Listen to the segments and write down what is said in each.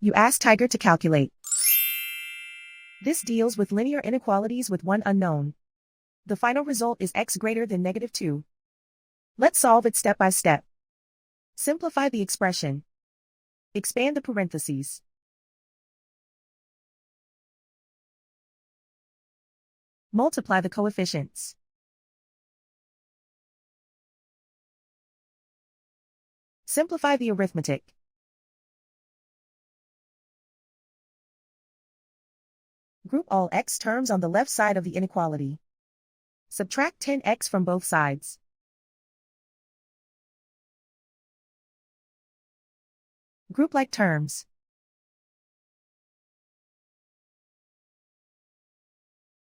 You ask Tiger to calculate. This deals with linear inequalities with one unknown. The final result is x greater than -2. Let's solve it step by step. Simplify the expression. Expand the parentheses. Multiply the coefficients. Simplify the arithmetic. Group all x terms on the left side of the inequality. Subtract 10x from both sides. Group like terms.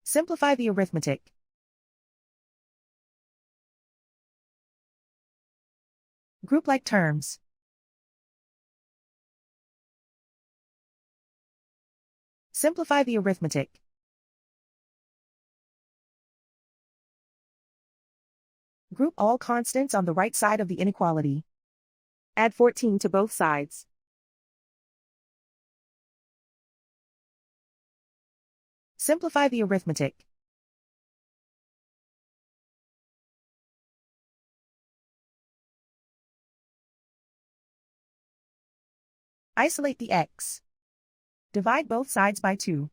Simplify the arithmetic. Group like terms. Simplify the arithmetic. Group all constants on the right side of the inequality. Add 14 to both sides. Simplify the arithmetic. Isolate the x. Divide both sides by 2.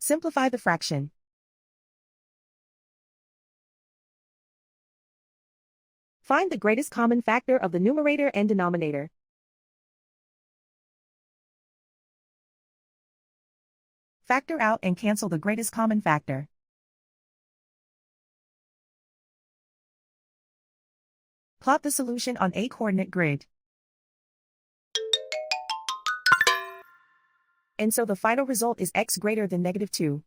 Simplify the fraction. Find the greatest common factor of the numerator and denominator. Factor out and cancel the greatest common factor. Plot the solution on a coordinate grid. And so the final result is x greater than -2.